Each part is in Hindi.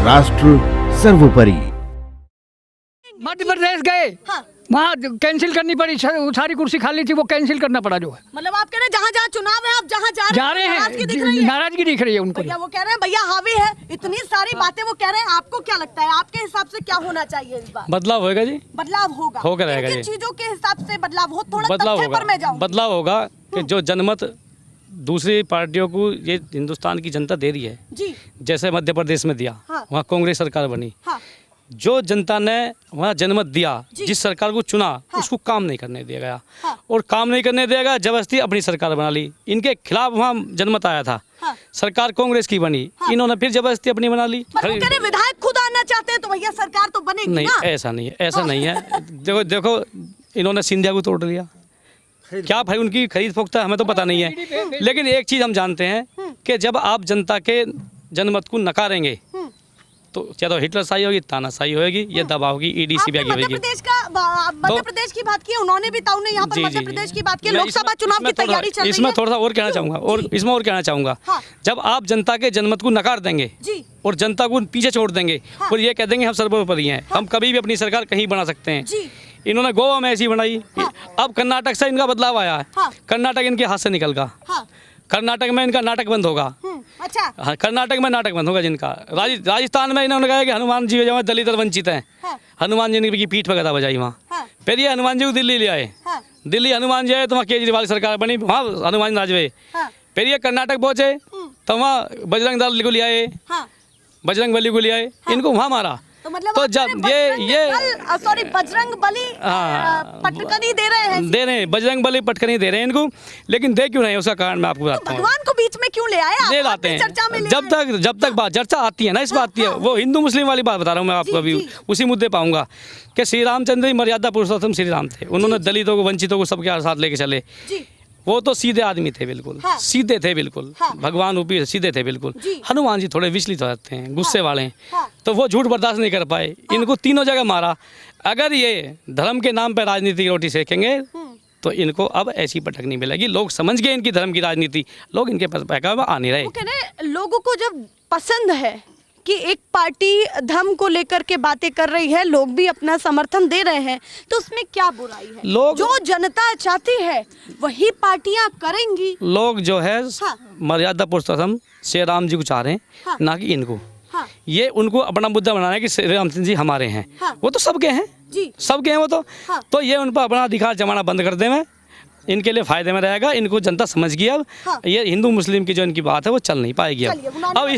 राष्ट्र सर्वोपरि। मध्य प्रदेश गए, हाँ। वहाँ कैंसिल करनी पड़ी, सारी कुर्सी खाली थी, वो कैंसिल करना पड़ा जो है। मतलब आप कह रहे हैं जहाँ जहाँ चुनाव है आप जहाँ जा रहे हैं, नाराजगी दिख रही है उनको। भैया वो कह रहे हैं भैया हावी है, इतनी सारी बातें वो कह रहे हैं। आपको क्या लगता है, आपके हिसाब से क्या होना चाहिए इस बार? बदलाव होगा जी, बदलाव होगा, होकर रहेगा किन जी। चीजों के हिसाब से बदलाव हो? थोड़ा बदलाव तथ्य पर मैं होगा, जाऊं। बदलाव होगा कि जो जनमत दूसरी पार्टियों को ये हिंदुस्तान की जनता दे रही है, जी जैसे मध्य प्रदेश में दिया, हाँ। वहाँ कांग्रेस सरकार बनी, हाँ। जो जनता ने वहाँ जनमत दिया, जिस सरकार को चुना, हाँ। उसको काम नहीं करने दिया गया, हाँ। और काम नहीं करने दिया गया, जबरदस्ती अपनी सरकार बना ली। इनके खिलाफ वहाँ जनमत आया था, हाँ। सरकार कांग्रेस की बनी, हाँ। इन्होंने फिर जबरदस्ती अपनी बना ली। मतलब वो कह रहे विधायक खुद आना चाहते हैं तो भैया सरकार तो बनेगी नहीं, ना? ऐसा नहीं है, ऐसा नहीं है। देखो देखो, इन्होंने सिंधिया को तोड़ दिया, क्या भाई उनकी खरीद फोख्ता हमें तो पता नहीं है, लेकिन एक चीज़ हम जानते हैं कि जब आप जनता के जनमत को नकारेंगे तो क्या तो हिटलरशाही होगी, तानाशाही होगी, ये दबाव होगी, ईडी सीबीआई की मध्य होगी। प्रदेश का मध्य प्रदेश की बात की उन्होंने भी, ताऊ ने यहाँ पर मध्य प्रदेश की बात की, लोकसभा चुनाव की तैयारी चल रही है। इसमें थोड़ा सा और कहना चाहूँगा, और इसमें और कहना चाहूँगा, हाँ। जब आप जनता के जनमत को नकार देंगे जी और जनता को पीछे छोड़ देंगे, हाँ। और ये कह देंगे हम सर्वोपरि हैं, हम कभी भी अपनी सरकार कहीं बना सकते हैं। जी इन्होंने गोवा में ऐसी बनाई, अब कर्नाटक से इनका बदलाव आया है, हाँ। कर्नाटक इनके हाथ से निकल गया, हाँ। कर्नाटक में इनका नाटक बंद होगा। अच्छा हाँ, कर्नाटक में नाटक बंद होगा जिनका। राजस्थान में इन्होंने कहा कि हनुमान जी जो दलित और वंचित हैं, हाँ। हनुमान जी की पीठ पर गदा बजाई वहाँ, हाँ। फिर ये हनुमान जी को दिल्ली ले आए, हाँ। दिल्ली हनुमान जी आए तो वहाँ केजरीवाल सरकार बनी, वहाँ हनुमान राज हुए, हाँ। फिर ये कर्नाटक पहुँचे तो वहाँ बजरंग दल को ले आए, हाँ। बजरंग बली को ले आए, इनको वहाँ मारा। तो मतलब तो आप जब कह रहे हैं बजरंग बली हाँ। पटकनी दे रहे हैं, दे रहे हैं, बजरंग बली पटकनी दे रहे हैं इनको, लेकिन दे क्यों नहीं उसका कारण मैं आपको बताता हूँ। भगवान को बीच में क्यों ले आए? ले आप लाते भी चर्चा में हैं, ले जब तक बात चर्चा आती है ना, इस बात की है, वो हिंदू मुस्लिम वाली बात बता रहा हूँ मैं आपको, जी, अभी जी। उसी मुद्दे पाऊंगा कि श्री रामचंद्र ही मर्यादा पुरुषोत्तम श्री राम थे, उन्होंने दलितों को, वंचितों को सबके साथ लेके चले, जी वो तो सीधे आदमी थे, बिल्कुल हाँ। सीधे थे, बिल्कुल हाँ। भगवान रूपी सीधे थे बिल्कुल। जी। हनुमान जी थोड़े विचलित हो जाते हैं, गुस्से वाले हैं, हाँ। तो वो झूठ बर्दाश्त नहीं कर पाए, इनको तीनों जगह मारा। अगर ये धर्म के नाम पर राजनीति की रोटी सेकेंगे तो इनको अब ऐसी पटक नहीं मिलेगी। लोग समझ गए इनकी धर्म की राजनीति, लोग इनके पैका आ नहीं रहे। वो कह रहे हैं लोगों को जब पसंद है कि एक पार्टी धर्म को लेकर के बातें कर रही है, लोग भी अपना समर्थन दे रहे हैं, तो उसमें क्या बुराई है? लोग- जो जनता चाहती है वही पार्टियां करेंगी। लोग जो है हाँ। मर्यादा पुरुषोत्तम श्री राम जी को चाह रहे हैं, हाँ। ना कि इनको। हाँ। ये उनको अपना मुद्दा बनाना है कि श्री रामचंद्र जी हमारे हैं, हाँ। वो तो सबके हैं जी सबके हैं वो तो। हाँ। तो ये उन पर अपना अधिकार जमाना बंद कर दें, इनके लिए फायदे में रहेगा, इनको जनता समझ गई अब। हाँ। ये हिंदू मुस्लिम की जो इनकी बात है वो चल नहीं पाएगी चलिए, अब। उन्होंने अब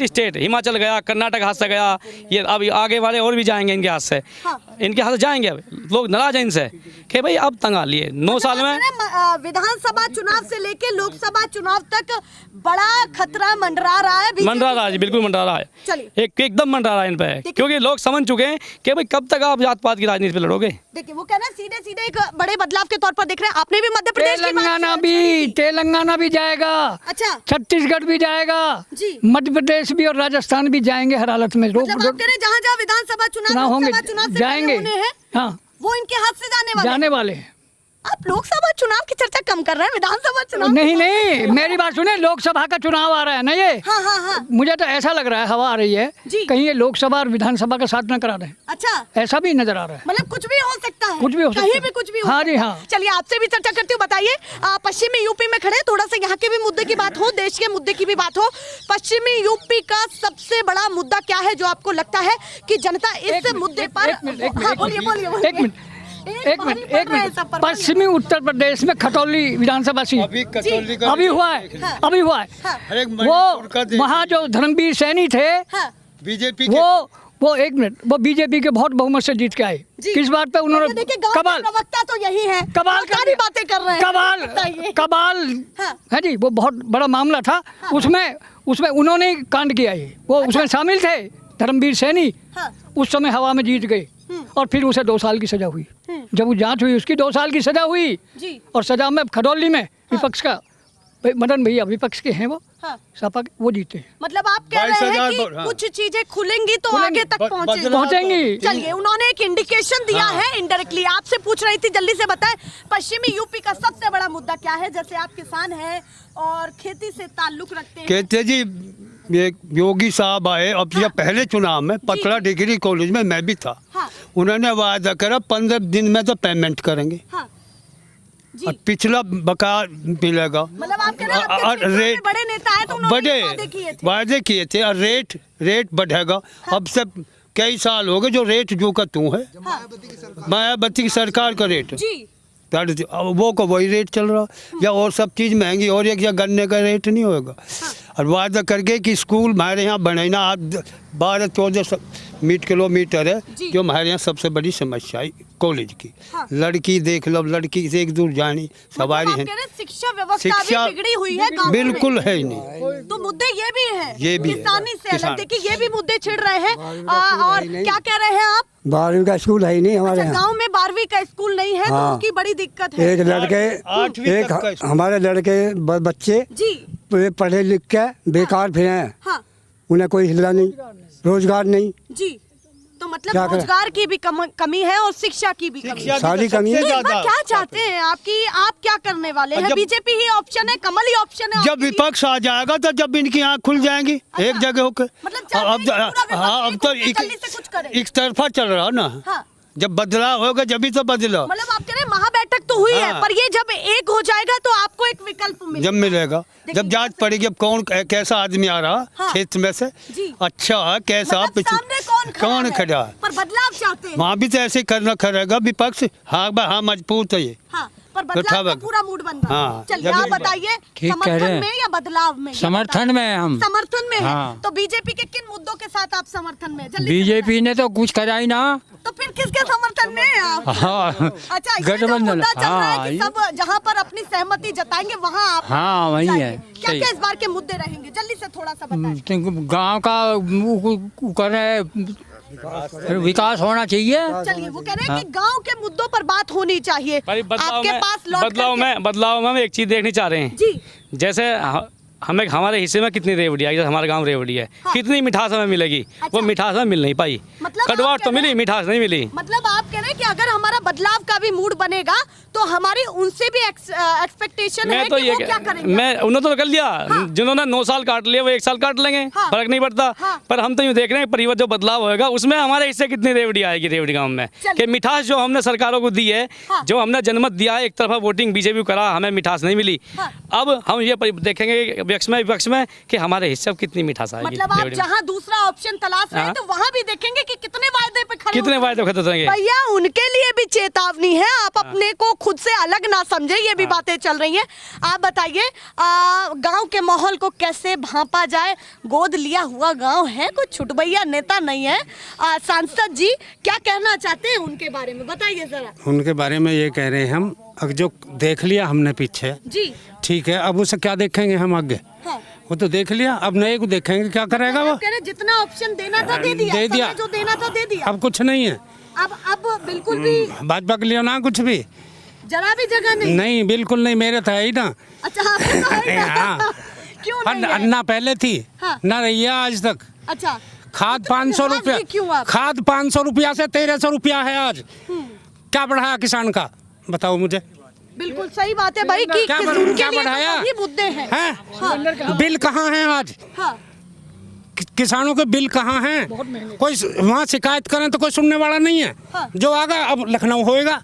स्टेट हिमाचल गया, कर्नाटक हाथ से गया, ये अब आगे वाले और भी जाएंगे इनके हाथ से। हाँ। इनके हाथ से जाएंगे, अब लोग नाराज हैं इनसे कि भाई अब तंग आ लिए 9 साल में। विधानसभा चुनाव से लेके लोकसभा चुनाव तक बड़ा खतरा मंडरा रहा है, मंडरा रहा है, बिल्कुल मंडरा रहा है, चलिए। एकदम मंडरा रहा है इन पे, क्योंकि लोग समझ चुके हैं कि भाई कब तक आप जात पात की राजनीति पे लड़ोगे। देखिए वो कहना सीधे सीधे एक बड़े बदलाव के तौर पर देख रहे हैं। आपने भी मध्य प्रदेश की बात तेलंगाना भी जाएगा, अच्छा छत्तीसगढ़ भी जाएगा, जी। मध्य प्रदेश भी और राजस्थान भी जाएंगे हर हालत में। मतलब आप कह रहे हैं जहाँ जहाँ विधानसभा चुनाव होंगे लोकसभा चुनाव से जाएंगे, पहले होने हैं, हाँ वो इनके हाथ से जाने वाले हैं। आप लोकसभा चुनाव की चर्चा कम कर रहे हैं, विधानसभा चुनाव नहीं मेरी बात सुने, लोकसभा का चुनाव आ रहा है ना ये। हाँ हाँ हाँ मुझे तो ऐसा लग रहा है, हवा आ रही है जी। कहीं ये लोकसभा और विधानसभा का साथ न करा रहे हैं, अच्छा ऐसा भी नजर आ रहा है। मतलब कुछ भी हो सकता है, कुछ भी हो सकता कहीं है। भी कुछ भी हो हाँ सकता जी, है। हाँ। चलिए आपसे भी चर्चा करती हूँ। बताइए पश्चिमी यूपी में खड़े, थोड़ा सा यहाँ के भी मुद्दे की बात हो, देश के मुद्दे की भी बात हो। पश्चिमी यूपी का सबसे बड़ा मुद्दा क्या है जो आपको लगता है कि जनता इस मुद्दे पर? एक मिनट पश्चिमी उत्तर प्रदेश में खटौली विधानसभा सीट अभी हुआ है, वो वहाँ जो धर्मवीर सैनी थे बीजेपी वो एक मिनट, वो बीजेपी के बहुत बहुमत से जीत के आए। किस बात पे उन्होंने कबाल, प्रवक्ता तो यही है, कबाल सारी बातें कर रहे हैं, कबाल है जी, वो बहुत बड़ा मामला था। उसमें उन्होंने कांड किया, ये वो उसमें शामिल थे, धर्मवीर सैनी उस समय हवा में जीत गए और फिर उसे 2 साल की सजा हुई। जब वो जांच हुई उसकी 2 साल की सजा हुई और सजा में खटौली में विपक्ष का मदन भैया विपक्ष के हैं, वो सपा वो जीते हैं। मतलब आप कह रहे हैं कि कुछ चीजें खुलेंगी तो आगे तक पहुंचेंगी। चलिए उन्होंने एक इंडिकेशन दिया है इनडायरेक्टली। आपसे पूछ रही थी, जल्दी से बताएं पश्चिमी यूपी का सबसे बड़ा मुद्दा क्या है? जैसे आप किसान हैं और खेती से ताल्लुक रखते हैं। कहते जी एक योगी साहब आए अब या पहले चुनाव में पतला डिग्री कॉलेज में मैं भी था। हाँ। उन्होंने वादा करा 15 दिन में तो पेमेंट करेंगे। हाँ। जी। और पिछला बकाया मिलेगा। मतलब आप कह रहे हैं आपके और क्षेत्र में रेट बड़े नेता हैं तो उन्होंने ये वादे किए थे और रेट बढ़ेगा। अब से कई साल हो गए जो रेट जो का तू है मायावती की सरकार का रेट जी। वो को वही रेट चल रहा या और सब चीज़ महंगी और एक या गन्ने का रेट नहीं होगा। और वादा करके कि स्कूल हमारे यहाँ बने ना आप 12-14 किलोमीटर है जो हमारे यहाँ सबसे बड़ी समस्या है कॉलेज की। हाँ। लड़की देख लो, लड़की से एक दूर जानी सवारी है। शिक्षा व्यवस्था भी बिगड़ी हुई है गाँव में। बिल्कुल है ही नहीं। तो मुद्दे ये भी हैं। ये भी है। किसानी से अलग देखिए ये भी मुद्दे छिड़ रहे हैं। और क्या कह रहे हैं आप? 12वीं का स्कूल है ही नहीं हमारे अच्छा, यहाँ। गांव में 12वीं का स्कूल नहीं है तो हाँ। उसकी बड़ी दिक्कत है। एक लड़के 8वीं तक का स्कूल। हमारे लड़के बच्चे जी। पढ़े लिख के बेकार फिरे हैं। हाँ। उन्हें कोई हिला नहीं, रोजगार नहीं। जी। तो मतलब क्या करें? रोजगार की भी कमी है और शिक्षा की भी कमी है। सारी कमी है। तो इस बार क्या चाहते हैं आपकी? आप क्या करने वाले हैं? जब- बीजेपी ही ऑप्शन है, कमल ही ऑप्शन है जब आपके लिए? विपक्ष आ जाएगा तो जब इनकी आँख खुल जाएंगी एक जगह होकर। मतलब चाहते हैं कि पूरा विपक्ष हाँ अब एक तो होकर जल्दी से कुछ करे। एक तरफा चल रहा ना। हाँ। जब बदलाव होगा जब ही तो बदलाव मतलब आप कह रहे हैं महाबैठक तो हुई है हाँ। पर ये जब एक हो जाएगा तो आपको एक विकल्प मिलेगा। जब मिलेगा जब जांच पड़ेगी अब कौन कैसा आदमी आ रहा हाँ। क्षेत्र में से जी। अच्छा है कैसा मतलब सामने कौन खड़ा है पर बदलाव चाहते हैं। वहाँ भी तो ऐसे करना खड़ेगा विपक्ष। हाँ हाँ मजबूत है ये। हाँ पर बदलाव का उठावक। पूरा मूड बन रहा है। हाँ, चलिए जब आप एक- बताइए ठीक कह रहे समर्थन हैं। में या बदलाव में? ये समर्थन बताइए। में हम। समर्थन में है हाँ। तो बीजेपी के किन मुद्दों के साथ आप समर्थन में? जल्दी से बीजेपी ने तो कुछ करा ही ना। बताइए। तो फिर किसके समर्थन में हैं आप? हाँ अच्छा ये जो गठबंधन। मुद्दा चल रहा है हाँ कि सब जहाँ पर अपनी सहमति जताएंगे वहाँ आप हाँ वही है क्या सही। क्या इस बार के मुद्दे रहेंगे? जल्दी से थोड़ा सा बताएं। गांव का करे विकास होना चाहिए। चलिए वो कह रहे हैं कि गांव के मुद्दों पर बात होनी चाहिए। भाई आपके पास लौट बदलाव में हम एक चीज़ देखनी चाह रहे हैं। जी। जैसे हमें हमारे हिस्से में कितनी रेवड़ी आई, जैसे हमारा गांव रेवड़ी है। हाँ। कितनी मिठास हमें मिलेगी वो मिठास हमें मिल नहीं पाई। मतलब आप कटवाट कह तो रहे मिली हैं- मिठास नहीं मिली। मतलब आप कह रहे हैं कि अगर हमारा बदलाव का भी मूड बनेगा तो हमारी उनसे भी एक्सपेक्टेशन है मैं तो कि ये वो क्या करेंगे? मैं उन्होंने तो कर लिया। हाँ। जिन्होंने 9 साल काट लिए वो 1 साल काट लेंगे। हाँ। फर्क नहीं पड़ता। हाँ। पर हम तो यूँ देख रहे हैं परिवर्तन जो बदलाव होएगा उसमें हमारे हिस्से कितनी रेवड़ी आएगी रेवड़ी गांव में चलिए। कि मिठास जो हमने सरकारों को दी है। हाँ। जो हमने जनमत दिया है एक तरफा वोटिंग बीजेपी करा हमें मिठास नहीं मिली। हाँ। अब हम ये देखेंगे विपक्ष में कि हमारे हिस्से अब कितनी मिठास आएगी। मतलब आप रेवड़ी में। जहाँ दूसरा ऑप्शन तलाश रहे हैं हाँ। तो वहाँ भी देखेंगे कि कितने वायदे पे खड़े कितने होते वायदे हैं। खत्म होंगे। भैया उनके लिए भी चेतावनी है। आप अपने को खुद से अलग ना समझे। ये भी बातें चल रही हैं। आप बताइए गांव के माहौल को कैसे भांपा जाए? गोद लिया हुआ गांव है, कोई छुटभैया नेता नहीं है। सांसद जी क्या कहना चाहते हैं उनके बारे में बताइए जरा। उनके बारे में ये कह रहे हैं हम अब जो देख लिया हमने पीछे जी। ठीक है अब उसे क्या देखेंगे हम आगे। हाँ। वो तो देख लिया अब नए को देखेंगे क्या करेगा वो। आप कह रहे हैं, जितना ऑप्शन देना था दे दिया, दे दिया। समय जो देना था दे दिया। अब कुछ नहीं है। अब बिल्कुल भी भाजपा के लिए ना कुछ भी जरा भी जगह नहीं। नहीं बिल्कुल नहीं मेरे था ही ना। अच्छा आपके तो है ही ना। हाँ। क्यों नहीं है? अन्ना पहले थी हाँ। ना रही है आज तक। अच्छा खाद इतने 500 नाराज रुपया भी क्यों आप? खाद 500 रुपया से 1300 रुपया है आज। क्या बढ़ाया किसान का बताओ मुझे। बिल्कुल सही बात है भाई कि क्या उनके क्या लिए बढ़ाया तो वही मुद्दे हैं। हैं? हाँ। बिल कहाँ हैं आज। हाँ। किसानों के बिल कहाँ हैं? कोई वहाँ शिकायत करें तो कोई सुनने वाला नहीं है। हाँ। जो आगा अब लखनऊ होएगा।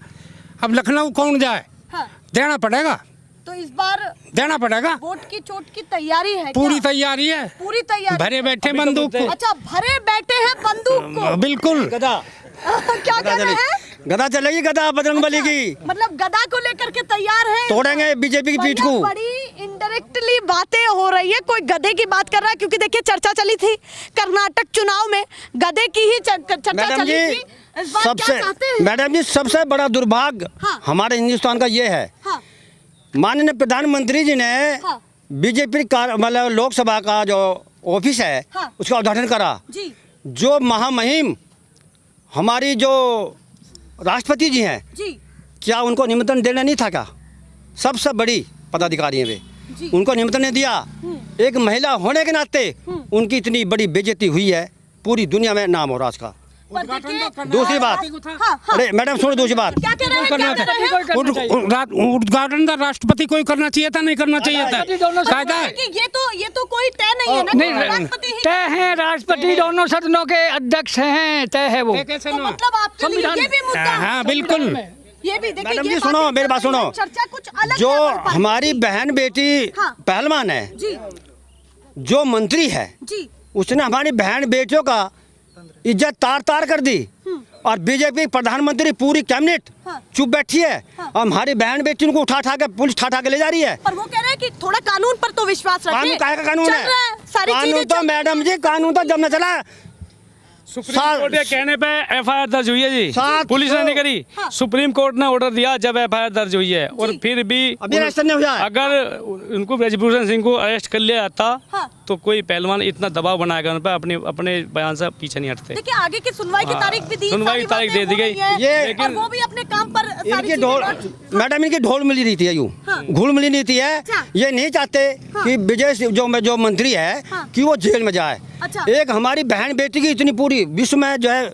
अब लखनऊ कौन जाए? हाँ। देना पड़ेगा तो इस बार देना पड़ेगा। वोट की चोट की तैयारी है पूरी क्या? तैयारी है। पूरी तैयारी भरे बैठे बंदूक को। अच्छा भरे बैठे हैं बंदूक को। बिल्कुल क्या कह रहे हैं? गदा चलेगी गदा बजरंग बली की। मतलब गदा को लेकर के तैयार है। तोड़ेंगे बीजेपी की पीठ को। बड़ी इनडायरेक्टली बातें हो रही है। कोई गधे की बात कर रहा है क्योंकि देखिए चर्चा चली थी कर्नाटक चुनाव में गधे की ही चर्चा मैडम चली जी थी। इस बार क्या चाहते हैं? मैडम जी सबसे बड़ा दुर्भाग्य हाँ। हमारे हिंदुस्तान का ये है। हाँ। माननीय प्रधानमंत्री जी ने हाँ। बीजेपी मतलब लोकसभा का जो ऑफिस है हाँ। उसका उद्घाटन करा। जी। जो महामहिम हमारी जो राष्ट्रपति जी हैं जी। क्या उनको निमंत्रण देना नहीं था क्या? सबसे बड़ी पदाधिकारी हैं वे। जी। उनको निमंत्रण नहीं दिया। एक महिला होने के नाते उनकी इतनी बड़ी बेइज्जती हुई है पूरी दुनिया में नाम हो रहा उसका। पर देखिए दूसरी बात, हाँ, हाँ। अरे मैडम सुनो दूसरी बात, क्या कह रहे हैं, क्या कह रहे हैं? उद्घाटन का राष्ट्रपति को ही करना चाहिए था, नहीं करना चाहिए था, कायदा है। कि ये तो कोई तय नहीं है ना, नहीं राष्ट्रपति ही तय है, राष्ट्रपति दोनों सदनों के अध्यक्ष हैं, तय है वो। कैसे तो ना? मतलब आपके लिए ये भी मुद्दा है। हाँ बिल्कुल। ये भी देखिए, मैडम ये जी सुनो, बातें मेरी बात चल रही सुनो, हैं, चर्चा कुछ अलग जो लेवल पर है। हमारी बहन बेटी हाँ। पहलवान है, जी जो मंत्री है, जी उसने हमारी बहन बेटियों का इज्जत तार तार कर दी, और बीजेपी प्रधानमंत्री पूरी कैबिनेट हाँ। चुप बैठी है, और हमारी बहन बेटी को उठा के पुलिस उठा के ले जा रही है। पर वो कह रहे हैं कि थोड़ा कानून पर तो विश्वास रखिए। कानून काहे का कानून चल है? रहा है, सारी कानून चीजें तो चल- मैडम जी, कानून तो जब न चला सुप्रीम कोर्ट के कहने पे एफआईआर दर्ज हुई है जी, 700 पुलिस ने नहीं करी। हाँ। सुप्रीम कोर्ट ने ऑर्डर दिया जब एफआईआर दर्ज हुई है, और फिर भी अभी अरेस्ट नहीं हुआ है। अगर उनको ब्रजभूषण सिंह को अरेस्ट कर लिया जाता हाँ। तो कोई पहलवान इतना दबाव बनाएगा उन पर, अपने बयान से पीछे नहीं हटते। देखिए आगे की सुनवाई की तारीख भी दी, सुनवाई की सारी तारीख दे दी बातें हो गई। रही हैं, ये- और वो भी अपने काम पर सारी इनकी चीजें ढोल, नोट- मैडम इनकी ढोल मिली रीति है, यूँ हाँ। घूल मिली नीति है। अच्छा। ये नहीं चाहते कि विजय जो मंत्री है हाँ। कि वो जेल में जाए। अच्छा। एक हमारी बहन बेटी की इतनी पूरी विश्व में जो है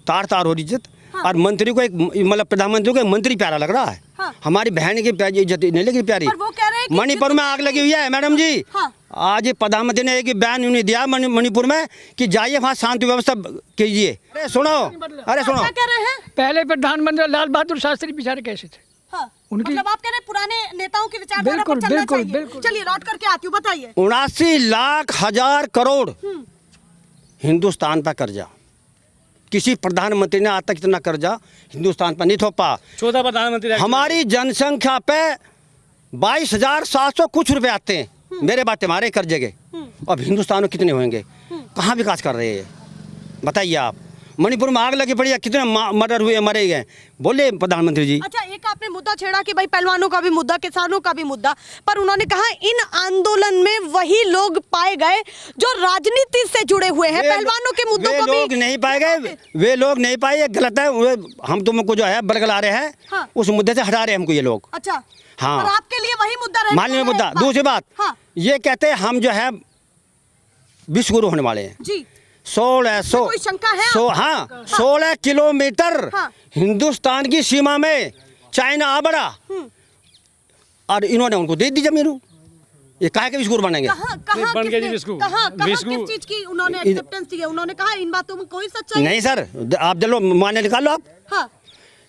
तार तार हो रही इज्जत, हाँ। और मंत्री को एक मतलब प्रधानमंत्री को एक मंत्री प्यारा लग रहा है। हाँ। हमारी बहन की इज्जत नहीं लगी प्यारी। पर वो कह रहे हैं कि मणिपुर में आग लगी हुई है मैडम जी। हाँ। आज ये प्रधानमंत्री ने एक बयान उन्हें दिया मणिपुर में कि जाइए वहाँ शांति व्यवस्था कीजिए। अरे सुनो, अरे सुनो, क्या कह रहे हैं? पहले प्रधानमंत्री लाल बहादुर शास्त्री बेचारे कैसे थे? हाँ। उनकी- मतलब आप कह रहे हैं पुराने नेताओं की विचारधारा बिल्कुल, पर चलना बिल्कुल, चाहिए। बिल्कुल। चलिए लौट करके आती हूँ, बताइए। 79,00,000 करोड़ हिंदुस्तान पर कर्जा, किसी प्रधानमंत्री ने आज तक इतना कर्जा हिंदुस्तान पर नहीं थोपा। 14 प्रधानमंत्री रह चुके हैं। हमारी जनसंख्या पे 22,700 कुछ रुपए आते हैं मेरे बात हमारे कर्जे के। अब हिंदुस्तान में कितने होंगे? कहाँ विकास कर रहे हैं बताइए आप? मणिपुर में आग लगी पड़ी है, कितने मर्डर हुए, मरे गए, बोले प्रधानमंत्री जी। अच्छा, एक आपने मुद्दा छेड़ा कि भाई पहलवानों का भी मुद्दा, किसानों का भी मुद्दा, पर उन्होंने कहा इन आंदोलन में वही लोग पाए गए जो राजनीति से जुड़े हुए हैं, पहलवानों के मुद्दों वे को लोग भी नहीं पाए गए, वे लोग नहीं पाए, ये गलत है। हम तुमको जो है बरगला रहे हैं, हाँ। उस मुद्दे से हटा रहे हैं हमको ये लोग। अच्छा, हाँ। पर आपके लिए वही मुद्दा रहने माननीय वाला है मुद्दा। इस बार? दूसरी बात, हाँ ये कहते हैं हम जो है विश्व गुरु होने वाले हैं। जी, 1600 कोई शंका है हाँ 16 किलोमीटर हाँ। हिंदुस्तान की सीमा में चाइना आ बढ़ा, और इन्होंने उनको दे दी जमीन। ये काहे के विश्व गुरु बनेंगे? कहाँ बन गए जी किसने- विश्व। कहाँ विश्व। किस चीज की उन्होंने एक्सेप्टेंस दी है? उन्होंने कहा इन बातों में कोई सच्चाई नहीं सर, आप चलो माने निकाल लो आप। हाँ,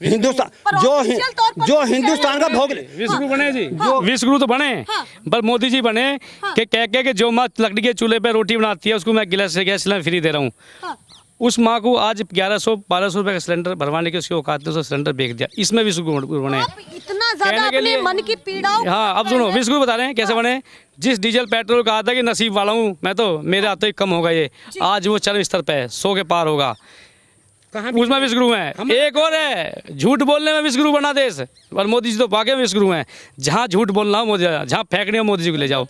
हिंदुस्तान पर official तौर पर जो कुछ हिंदुस्तान का भोग विश्वगुरु बने जी, विश्वगुरु तो बने, हाँ। पर मोदी जी बने कि कह के जो माँ लकड़ी के चूल्हे पे रोटी बनाती है उसको मैं गैस सिलेंडर फ्री दे रहा हूँ। हाँ। उस माँ को आज 1100-1200 रुपए का सिलेंडर भरवाने की उसकी औकात ने सिलेंडर बेच दिया। इसमें विश्वगुरु बने। आप इतना ज्यादा कहने के अपने लिए- मन की पीड़ाओं हाँ, अब सुनो, विश्वगुरु बता रहे हैं कैसे बने। जिस डीजल पेट्रोल कहा था कि नसीब वाला हूँ मैं, तो मेरे हाथों ही कम होगा ये, आज वो चरम स्तर पे है, 100 के पार होगा। उसमें विश्वगुरु हैं। एक और है, झूठ बोलने में विश्वगुरु बना देश, और मोदी जी तो वाकई में विश्वगुरु हैं। जहाँ झूठ बोलना हो मोदी, जहाँ फेंकने हो मोदी जी को ले जाओ,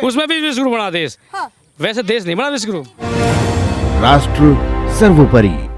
उसमें भी विश्वगुरु बना देश। हाँ। वैसे देश नहीं बना विश्वगुरु। राष्ट्र सर्वोपरि।